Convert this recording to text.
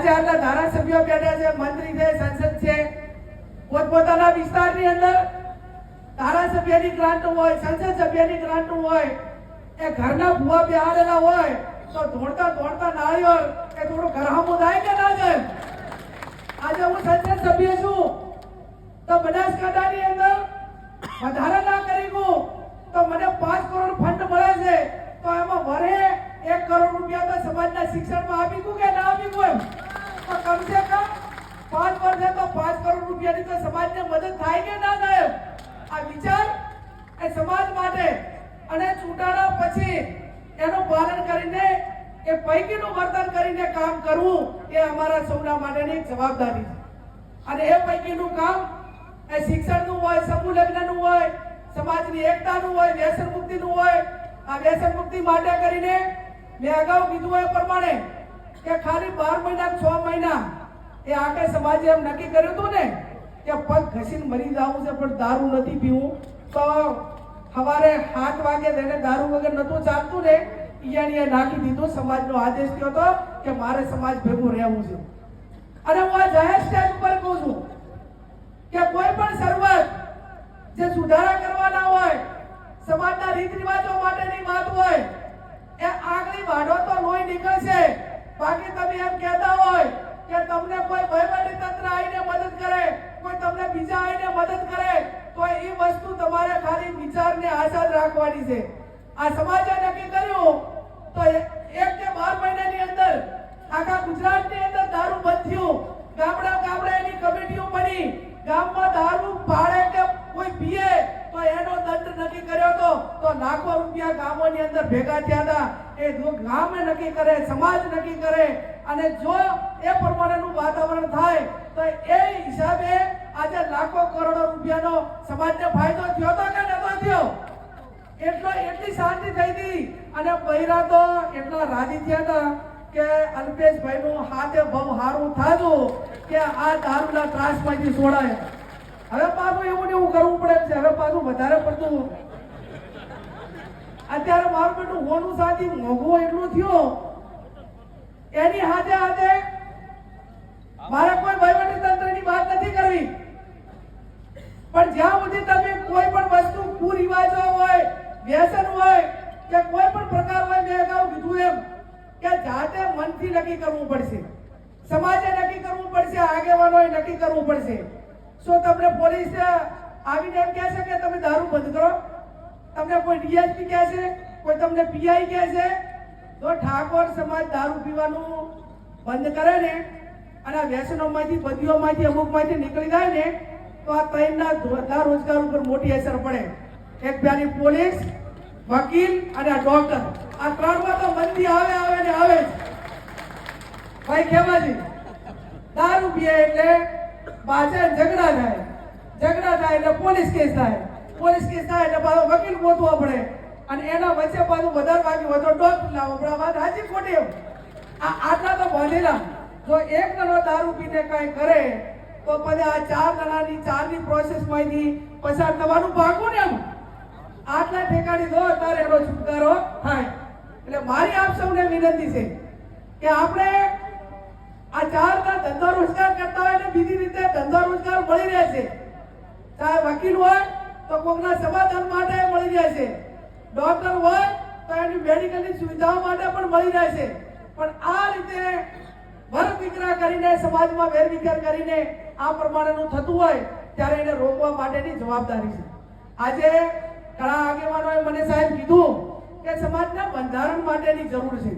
આજે આટલા ધારાસભ્યો બેઠા છે, મંત્રી છે, સંસદ છે, પોતપોતાના વિસ્તારની અંદર ધારાસભ્યની ગ્રાન્ટ હોય, સંસદ સભ્યની ગ્રાન્ટ હોય, એ ઘરના ભૂવા બેહાડેલા હોય તો દોડતા દોડતા નાળિયેર એ થોડું ઘરહામું થાય કે ના જાય? આજે હું સંસદ સભ્ય છું તો બનાસકાંઠાની અંદર વધારે ના કરી તો મને 5 કરોડ ફંડ મળે છે તો એમાં વરે 1 કરોડ રૂપિયા તો સમાજના શિક્ષણમાં આપી દઉં કે ના આપી દઉં? તો કમસે કમ 5 વર્ષે તો 5 કરોડ રૂપિયાની તો સમાજને મદદ થાય કે ના થાય? આ વિચાર એ સમાજ માટે અને ચૂંટાણા પછી એનું પાલન કરીને એ પૈકીનું વર્તન કરીને કામ કરવું એ અમારા સૌના માટેની એક જવાબદારી છે. અને એ પૈકીનું કામ એ શિક્ષણનું હોય, સમૂહ લગ્નનું હોય, સમાજની એકતાનું હોય, વ્યસન મુક્તિનું હોય. આ વ્યસન મુક્તિ માટે કરીને મેં અગાઉ કીધું એ પ્રમાણે કે ખાલી 12 મહિના 6 મહિના એ આખે સમાજે એમ નક્કી કર્યું હતું ને કે પગ ઘસીને મરી જવું છે પણ દારૂ નથી પીવું. તો સવારે 7 વાગે તેને દારૂ વગર નતું ચાલતું ને ઈયાણીએ નાખી દીધું. સમાજનો આદેશ થયો હતો કે મારે સમાજ ભેગું રહેવું છે. અને હું આ જાહેર સ્ટેજ ઉપર કહું છું કે કોઈ પણ શરૂઆત જે સુધારા કરવાના હોય, સમાજના રીત રિવાજો માટેની વાત હોય, એ આગલી વાઢો તો લોહી નીકળશે. બાકી તમે એમ કહેતા હોય કે તમને કોઈ વહીવટી તંત્ર આવીને મદદ કરે, કોઈ તમને બીજા આવીને મદદ કરે, તો એ વસ્તુ તમારે ખાલી વિચારને આઝાદ રાખવાની છે. આ સમાજે નક્કી કર્યું તો 1 કે 12 મહિનાની અંદર આખા ગુજરાતની અંદર દારૂ બંધ થયું. ગામડા ગામડા એની કમિટીઓ બની. ગામમાં દારૂ પાડે કે કોઈ પીએ તો એનો દંડ નક્કી કર્યો તો લાખો રૂપિયા ગામોની અંદર ભેગા થયા હતા. એ જો ગામે નક્કી કરે, સમાજ નક્કી કરે અને જો એ પ્રમાણેનું વાતાવરણ થાય તો એ હિસાબે આજે લાખો કરોડો રૂપિયાનો સમાજને ફાયદો થયો તો કે નતો થયો? એટલી શાંતિ થઈ હતી. અને બૈરા તો એટલા રાજી થયા હતા કે અલ્પેશભાઈનું હાથે બહુ સારું થાતું કે આ દારૂના ત્રાસમાંથી છોડાય. હવે પાછું એવું ને એવું કરવું પડે છે. હવે પાછું વધારે પડતું અત્યારે મારું બેટું હોનું સાથી મોઘું એટલું થયું એની હાથે હાથે મારે કોઈ વહીવટી તંત્રની વાત નથી કરવી, પણ જ્યાં સુધી તમે કોઈ પણ વસ્તુ કુરિવાજો હોય, વ્યસન હોય કે કોઈ પણ પ્રકાર હોય, મેં અગાઉ કીધું એમ કે જાતે મનથી નક્કી કરવું પડશે, સમાજે નક્કી કરવું પડશે, આગેવાનોએ નક્કી કરવું પડશે. શું તમને પોલીસ આવીને એમ કહે છે કે તમે દારૂ બંધ કરો? તમને કોઈ ડીએસપી કહે છે? કોઈ તમને પીઆઈ કહે છે? તો ઠાકોર સમાજ દારૂ પીવાનું બંધ કરે ને અને આ વ્યસનોમાંથી, બધીઓમાંથી, અમુકમાંથી નીકળી જાય ને તો આ ત્રણના ધંધા રોજગાર ઉપર મોટી અસર પડે. એક પેલી પોલીસ, વકીલ અને આ ડોક્ટર, આ ત્રણમાં તો મંદી આવે ને આવે જ. ભાઈ ખેમાજી, દારૂ પીએ એટલે પાછળ ઝઘડા થાય એટલે પોલીસ કેસ થાય એટલે પાછો વકીલ ગોતવો પડે અને એના વચ્ચે પાછું વધારે વાગ્યું હોય તો ડોક્ટર લાવવો પડે. વાત સાચી ખોટી? આટલા તો બાંધેલા. જો એક જણો દારૂ પીને કઈ કરે તો પછી આ 4 જણાની 4ની પ્રોસેસમાંથી પસાર થવાનું ભાગું ને એમ. આટલા ઠેકાણી દો તારે એનો છુટકારો થાય. એટલે મારી આપ સૌને વિનંતી છે કે આપણે આ 4ના ધંધા રોજગાર કરતા હોય ને બીજી રીતે ધંધા રોજગાર મળી રહે છે. ચાહે વકીલ હોય તો કોકના સમાધાન માટે મળી રહે છે, ડોક્ટર હોય તો એની મેડિકલની સુવિધાઓ માટે પણ મળી રહે છે. પણ આ રીતે વર્ગ વિગ્રહ કરીને, સમાજમાં વેરવિખેર કરીને આ પ્રમાણેનું થતું હોય ત્યારે એને રોકવા માટેની જવાબદારી છે. આજે ઘણા આગેવાનોએ મને સાહેબ કીધું કે સમાજના બંધારણ માટેની જરૂર છે.